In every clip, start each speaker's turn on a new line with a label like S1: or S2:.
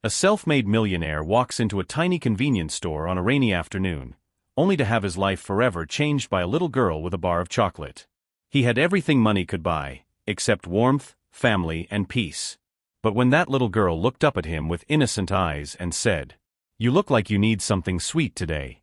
S1: A self-made millionaire walks into a tiny convenience store on a rainy afternoon, only to have his life forever changed by a little girl with a bar of chocolate. He had everything money could buy, except warmth, family, and peace. But when that little girl looked up at him with innocent eyes and said, "You look like you need something sweet today,"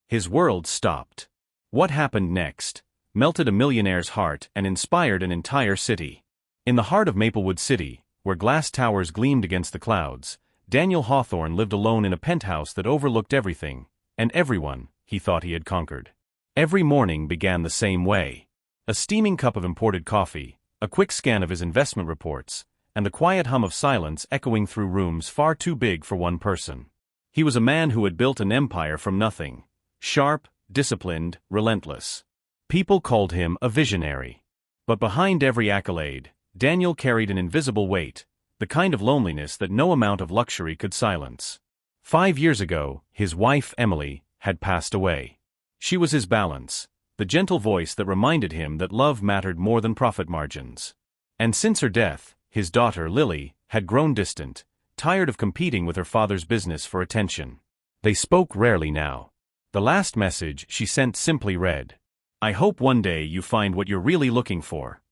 S1: his world stopped. What happened next melted a millionaire's heart and inspired an entire city. In the heart of Maplewood City, where glass towers gleamed against the clouds, Daniel Hawthorne lived alone in a penthouse that overlooked everything, and everyone he thought he had conquered. Every morning began the same way. A steaming cup of imported coffee, a quick scan of his investment reports, and the quiet hum of silence echoing through rooms far too big for one person. He was a man who had built an empire from nothing. Sharp, disciplined, relentless. People called him a visionary. But behind every accolade, Daniel carried an invisible weight, the kind of loneliness that no amount of luxury could silence. 5 years ago, his wife, Emily, had passed away. She was his balance, the gentle voice that reminded him that love mattered more than profit margins. And since her death, his daughter, Lily, had grown distant, tired of competing with her father's business for attention. They spoke rarely now. The last message she sent simply read, "I hope one day you find what you're really looking for."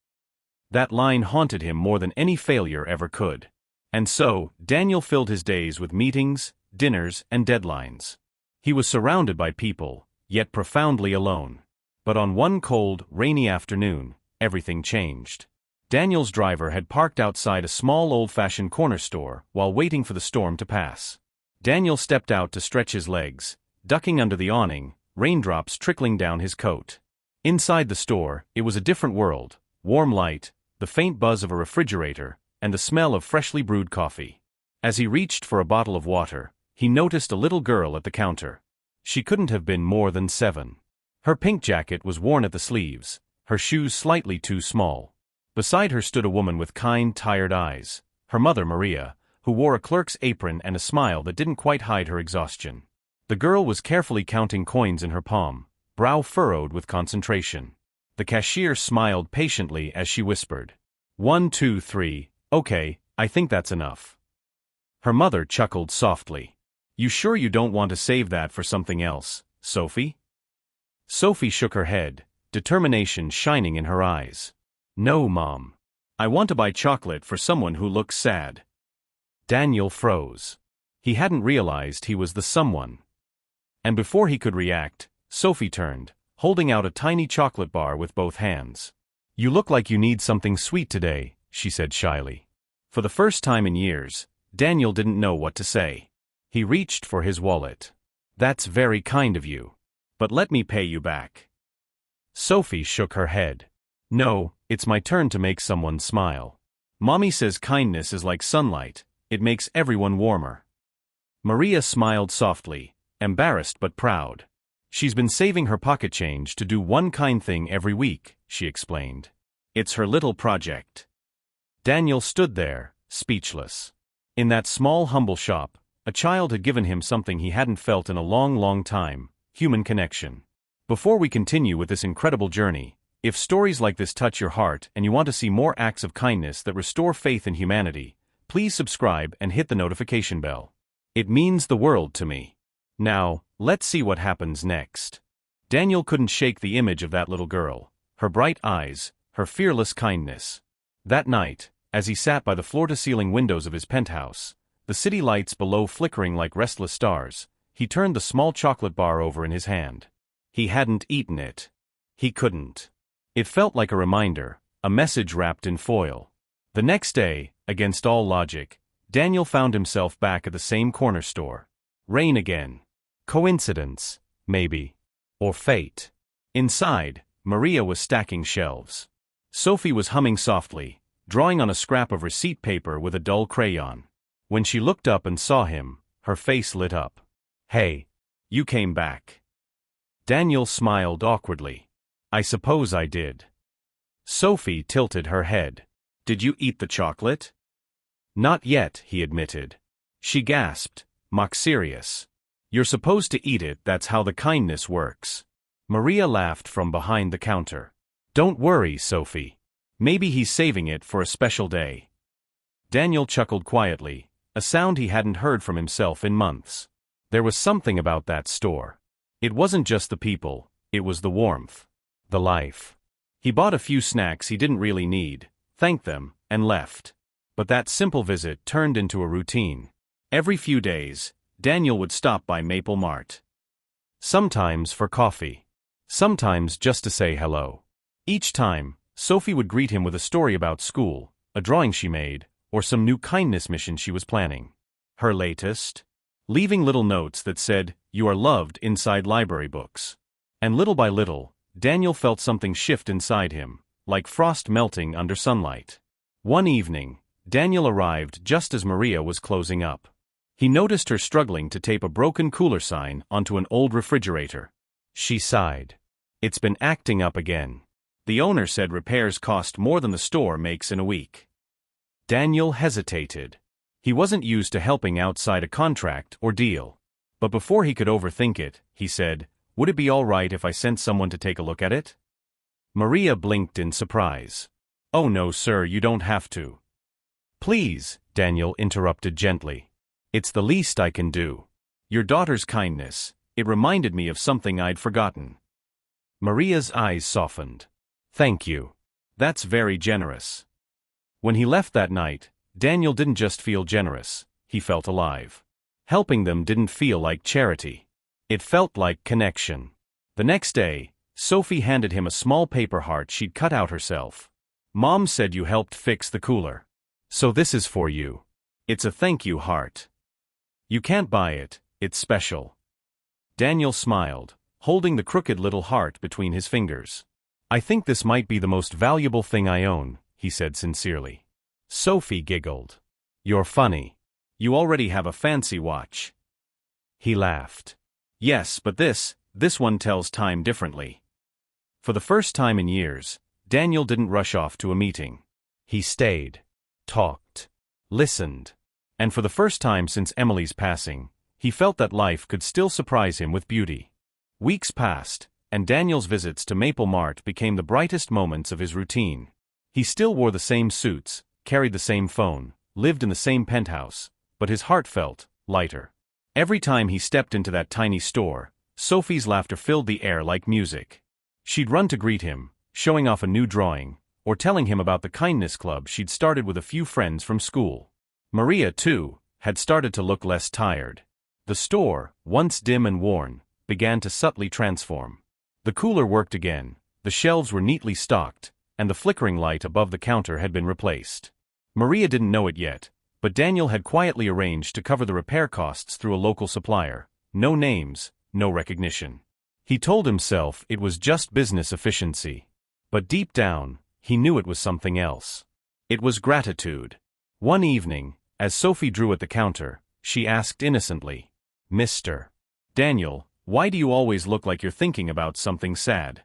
S1: That line haunted him more than any failure ever could. And so, Daniel filled his days with meetings, dinners, and deadlines. He was surrounded by people, yet profoundly alone. But on one cold, rainy afternoon, everything changed. Daniel's driver had parked outside a small old-fashioned corner store while waiting for the storm to pass. Daniel stepped out to stretch his legs, ducking under the awning, raindrops trickling down his coat. Inside the store, it was a different world: warm light, the faint buzz of a refrigerator, and the smell of freshly brewed coffee. As he reached for a bottle of water, he noticed a little girl at the counter. She couldn't have been more than 7. Her pink jacket was worn at the sleeves, her shoes slightly too small. Beside her stood a woman with kind, tired eyes, her mother Maria, who wore a clerk's apron and a smile that didn't quite hide her exhaustion. The girl was carefully counting coins in her palm, brow furrowed with concentration. The cashier smiled patiently as she whispered, "1, 2, 3, okay, I think that's enough." Her mother chuckled softly. "You sure you don't want to save that for something else, Sophie?" Sophie shook her head, determination shining in her eyes. "No, Mom. I want to buy chocolate for someone who looks sad." Daniel froze. He hadn't realized he was the someone. And before he could react, Sophie turned, holding out a tiny chocolate bar with both hands. "You look like you need something sweet today," she said shyly. For the first time in years, Daniel didn't know what to say. He reached for his wallet. "That's very kind of you. But let me pay you back." Sophie shook her head. "No, it's my turn to make someone smile. Mommy says kindness is like sunlight, it makes everyone warmer." Maria smiled softly, embarrassed but proud. "She's been saving her pocket change to do one kind thing every week," she explained. "It's her little project." Daniel stood there, speechless. In that small, humble shop, a child had given him something he hadn't felt in a long, long time: human connection. Before we continue with this incredible journey, if stories like this touch your heart and you want to see more acts of kindness that restore faith in humanity, please subscribe and hit the notification bell. It means the world to me. Now, let's see what happens next. Daniel couldn't shake the image of that little girl, her bright eyes, her fearless kindness. That night, as he sat by the floor-to-ceiling windows of his penthouse, the city lights below flickering like restless stars, he turned the small chocolate bar over in his hand. He hadn't eaten it. He couldn't. It felt like a reminder, a message wrapped in foil. The next day, against all logic, Daniel found himself back at the same corner store. Rain again. Coincidence, maybe. Or fate. Inside, Maria was stacking shelves. Sophie was humming softly, drawing on a scrap of receipt paper with a dull crayon. When she looked up and saw him, her face lit up. "Hey, you came back." Daniel smiled awkwardly. "I suppose I did." Sophie tilted her head. "Did you eat the chocolate?" "Not yet," he admitted. She gasped, mock serious. "You're supposed to eat it, that's how the kindness works." Maria laughed from behind the counter. "Don't worry, Sophie. Maybe he's saving it for a special day." Daniel chuckled quietly, a sound he hadn't heard from himself in months. There was something about that store. It wasn't just the people, it was the warmth. The life. He bought a few snacks he didn't really need, thanked them, and left. But that simple visit turned into a routine. Every few days, Daniel would stop by Maple Mart. Sometimes for coffee. Sometimes just to say hello. Each time, Sophie would greet him with a story about school, a drawing she made, or some new kindness mission she was planning. Her latest? Leaving little notes that said, "You are loved," inside library books. And little by little, Daniel felt something shift inside him, like frost melting under sunlight. One evening, Daniel arrived just as Maria was closing up. He noticed her struggling to tape a broken cooler sign onto an old refrigerator. She sighed. "It's been acting up again. The owner said repairs cost more than the store makes in a week." Daniel hesitated. He wasn't used to helping outside a contract or deal. But before he could overthink it, he said, "Would it be all right if I sent someone to take a look at it?" Maria blinked in surprise. "Oh no, sir, you don't have to." "Please," Daniel interrupted gently. "It's the least I can do. Your daughter's kindness, it reminded me of something I'd forgotten." Maria's eyes softened. "Thank you. That's very generous." When he left that night, Daniel didn't just feel generous, he felt alive. Helping them didn't feel like charity. It felt like connection. The next day, Sophie handed him a small paper heart she'd cut out herself. "Mom said you helped fix the cooler. So this is for you. It's a thank you heart. You can't buy it, it's special." Daniel smiled, holding the crooked little heart between his fingers. "I think this might be the most valuable thing I own," he said sincerely. Sophie giggled. "You're funny. You already have a fancy watch." He laughed. "Yes, but this one tells time differently." For the first time in years, Daniel didn't rush off to a meeting. He stayed, talked, listened. And for the first time since Emily's passing, he felt that life could still surprise him with beauty. Weeks passed, and Daniel's visits to Maple Mart became the brightest moments of his routine. He still wore the same suits, carried the same phone, lived in the same penthouse, but his heart felt lighter. Every time he stepped into that tiny store, Sophie's laughter filled the air like music. She'd run to greet him, showing off a new drawing, or telling him about the kindness club she'd started with a few friends from school. Maria, too, had started to look less tired. The store, once dim and worn, began to subtly transform. The cooler worked again, the shelves were neatly stocked, and the flickering light above the counter had been replaced. Maria didn't know it yet, but Daniel had quietly arranged to cover the repair costs through a local supplier. No names, no recognition. He told himself it was just business efficiency. But deep down, he knew it was something else. It was gratitude. One evening, as Sophie drew at the counter, she asked innocently, "Mr. Daniel, why do you always look like you're thinking about something sad?"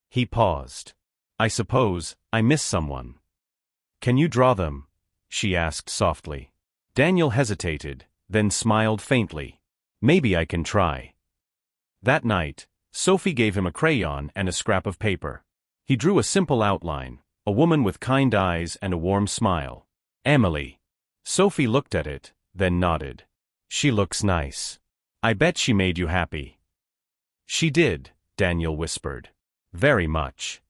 S1: He paused. "I suppose I miss someone." "Can you draw them?" she asked softly. Daniel hesitated, then smiled faintly. "Maybe I can try." That night, Sophie gave him a crayon and a scrap of paper. He drew a simple outline, a woman with kind eyes and a warm smile. "Emily." Sophie looked at it, then nodded. "She looks nice. I bet she made you happy." "She did," Daniel whispered. "Very much."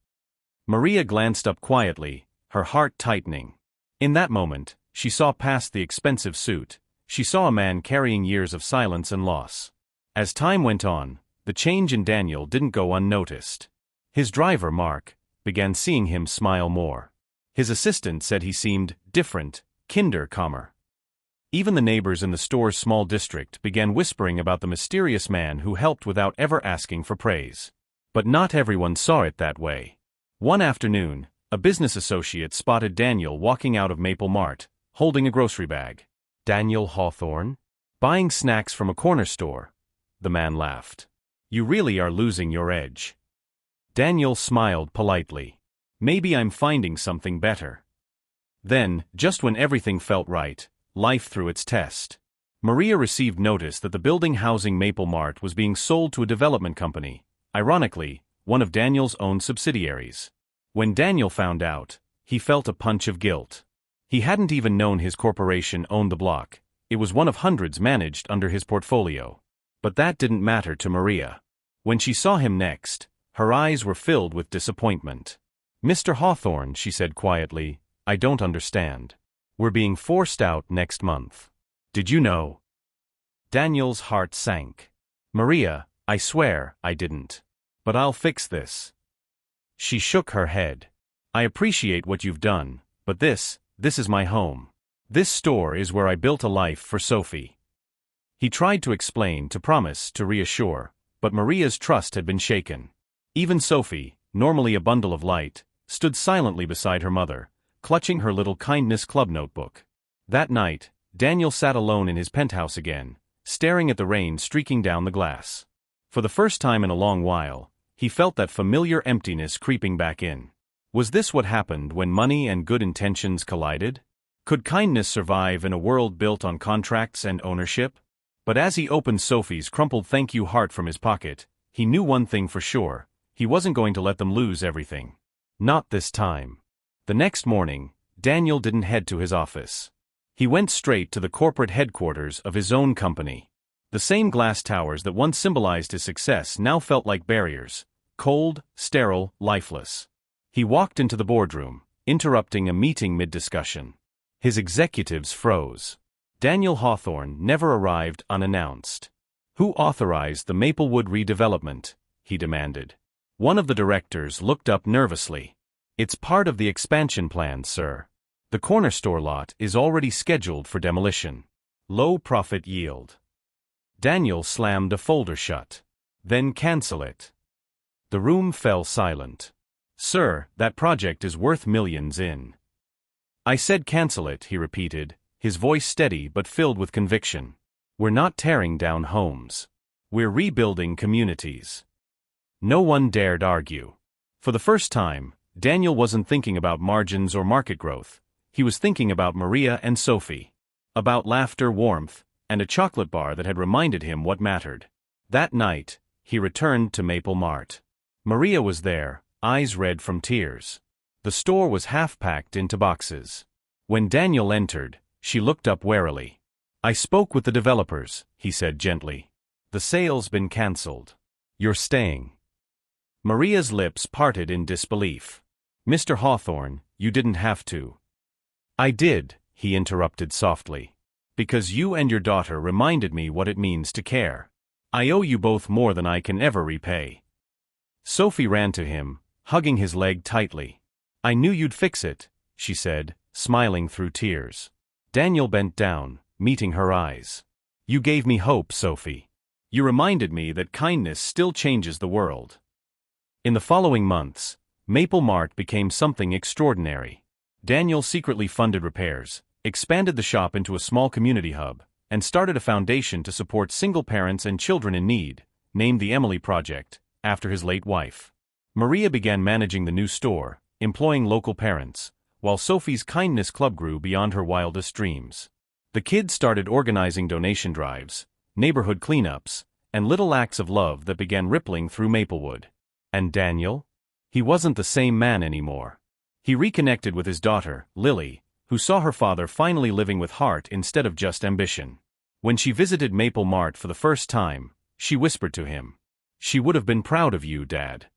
S1: Maria glanced up quietly, her heart tightening. In that moment, she saw past the expensive suit. She saw a man carrying years of silence and loss. As time went on, the change in Daniel didn't go unnoticed. His driver, Mark, began seeing him smile more. His assistant said he seemed different, calmer. Even the neighbors in the store's small district began whispering about the mysterious man who helped without ever asking for praise. But not everyone saw it that way. One afternoon, a business associate spotted Daniel walking out of Maple Mart, holding a grocery bag. "Daniel Hawthorne? Buying snacks from a corner store?" The man laughed. "You really are losing your edge." Daniel smiled politely. "Maybe I'm finding something better." Then, just when everything felt right, life threw its test. Maria received notice that the building housing Maple Mart was being sold to a development company, ironically, one of Daniel's own subsidiaries. When Daniel found out, he felt a punch of guilt. He hadn't even known his corporation owned the block. It was one of hundreds managed under his portfolio. But that didn't matter to Maria. When she saw him next, her eyes were filled with disappointment. "Mr. Hawthorne," she said quietly, "I don't understand. We're being forced out next month. Did you know?" Daniel's heart sank. "Maria, I swear I didn't. But I'll fix this." She shook her head. "I appreciate what you've done, but this is my home. This store is where I built a life for Sophie." He tried to explain, to promise, to reassure, but Maria's trust had been shaken. Even Sophie, normally a bundle of light, stood silently beside her mother, clutching her little Kindness Club notebook. That night, Daniel sat alone in his penthouse again, staring at the rain streaking down the glass. For the first time in a long while, he felt that familiar emptiness creeping back in. Was this what happened when money and good intentions collided? Could kindness survive in a world built on contracts and ownership? But as he opened Sophie's crumpled thank you heart from his pocket, he knew one thing for sure: he wasn't going to let them lose everything. Not this time. The next morning, Daniel didn't head to his office. He went straight to the corporate headquarters of his own company. The same glass towers that once symbolized his success now felt like barriers, cold, sterile, lifeless. He walked into the boardroom, interrupting a meeting mid-discussion. His executives froze. Daniel Hawthorne never arrived unannounced. "Who authorized the Maplewood redevelopment?" he demanded. One of the directors looked up nervously. "It's part of the expansion plan, sir. The corner store lot is already scheduled for demolition. Low profit yield." Daniel slammed a folder shut. "Then cancel it." The room fell silent. "Sir, that project is worth millions in." "I said cancel it," he repeated, his voice steady but filled with conviction. "We're not tearing down homes. We're rebuilding communities." No one dared argue. For the first time, Daniel wasn't thinking about margins or market growth. He was thinking about Maria and Sophie. About laughter, warmth, and a chocolate bar that had reminded him what mattered. That night, he returned to Maple Mart. Maria was there, eyes red from tears. The store was half-packed into boxes. When Daniel entered, she looked up warily. "I spoke with the developers," he said gently. "The sale's been cancelled. You're staying." Maria's lips parted in disbelief. "Mr. Hawthorne, you didn't have to." "I did," he interrupted softly. "Because you and your daughter reminded me what it means to care. I owe you both more than I can ever repay." Sophie ran to him, hugging his leg tightly. "I knew you'd fix it," she said, smiling through tears. Daniel bent down, meeting her eyes. "You gave me hope, Sophie. You reminded me that kindness still changes the world." In the following months, Maple Mart became something extraordinary. Daniel secretly funded repairs, expanded the shop into a small community hub, and started a foundation to support single parents and children in need, named the Emily Project, after his late wife. Maria began managing the new store, employing local parents, while Sophie's Kindness Club grew beyond her wildest dreams. The kids started organizing donation drives, neighborhood cleanups, and little acts of love that began rippling through Maplewood. And Daniel? He wasn't the same man anymore. He reconnected with his daughter, Lily, who saw her father finally living with heart instead of just ambition. When she visited Maple Mart for the first time, she whispered to him, "She would have been proud of you, Dad."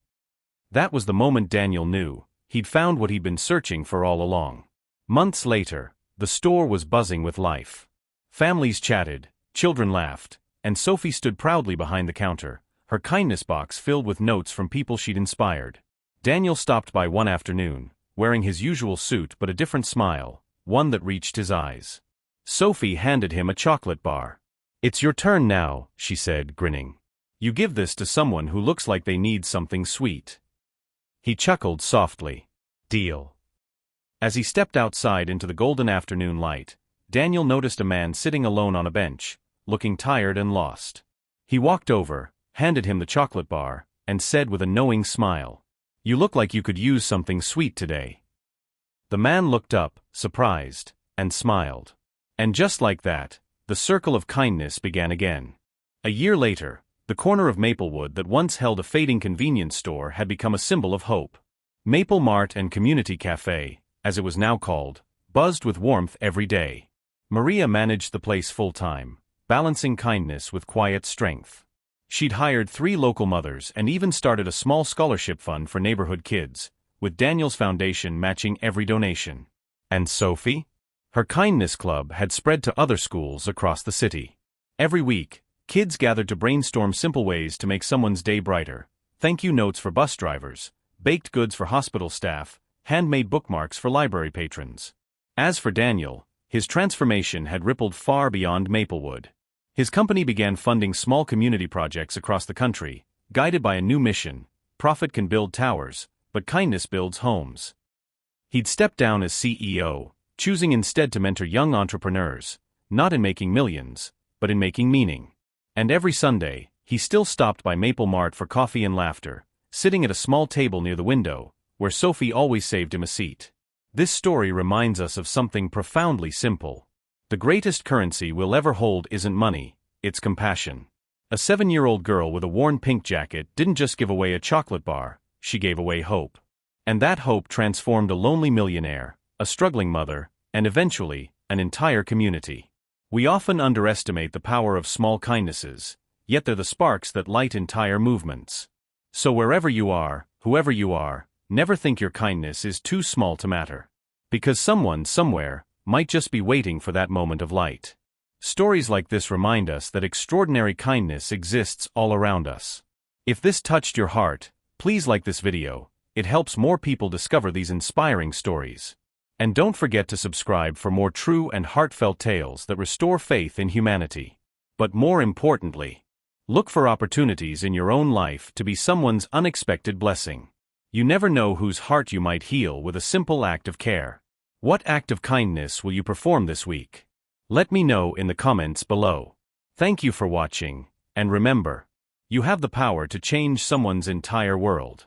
S1: That was the moment Daniel knew he'd found what he'd been searching for all along. Months later, the store was buzzing with life. Families chatted, children laughed, and Sophie stood proudly behind the counter, her kindness box filled with notes from people she'd inspired. Daniel stopped by one afternoon, wearing his usual suit but a different smile, one that reached his eyes. Sophie handed him a chocolate bar. "It's your turn now," she said, grinning. "You give this to someone who looks like they need something sweet." He chuckled softly. "Deal." As he stepped outside into the golden afternoon light, Daniel noticed a man sitting alone on a bench, looking tired and lost. He walked over, handed him the chocolate bar, and said with a knowing smile, "You look like you could use something sweet today." The man looked up, surprised, and smiled. And just like that, the circle of kindness began again. A year later, the corner of Maplewood that once held a fading convenience store had become a symbol of hope. Maple Mart and Community Cafe, as it was now called, buzzed with warmth every day. Maria managed the place full-time, balancing kindness with quiet strength. She'd hired 3 local mothers and even started a small scholarship fund for neighborhood kids, with Daniel's foundation matching every donation. And Sophie? Her kindness club had spread to other schools across the city. Every week, kids gathered to brainstorm simple ways to make someone's day brighter: thank you notes for bus drivers, baked goods for hospital staff, handmade bookmarks for library patrons. As for Daniel, his transformation had rippled far beyond Maplewood. His company began funding small community projects across the country, guided by a new mission: profit can build towers, but kindness builds homes. He'd stepped down as CEO, choosing instead to mentor young entrepreneurs, not in making millions, but in making meaning. And every Sunday, he still stopped by Maple Mart for coffee and laughter, sitting at a small table near the window, where Sophie always saved him a seat. This story reminds us of something profoundly simple. The greatest currency we'll ever hold isn't money, it's compassion. A 7-year-old girl with a worn pink jacket didn't just give away a chocolate bar, she gave away hope. And that hope transformed a lonely millionaire, a struggling mother, and eventually, an entire community. We often underestimate the power of small kindnesses, yet they're the sparks that light entire movements. So wherever you are, whoever you are, never think your kindness is too small to matter. Because someone, somewhere, might just be waiting for that moment of light. Stories like this remind us that extraordinary kindness exists all around us. If this touched your heart, please like this video. It helps more people discover these inspiring stories. And don't forget to subscribe for more true and heartfelt tales that restore faith in humanity. But more importantly, look for opportunities in your own life to be someone's unexpected blessing. You never know whose heart you might heal with a simple act of care. What act of kindness will you perform this week? Let me know in the comments below. Thank you for watching, and remember, you have the power to change someone's entire world.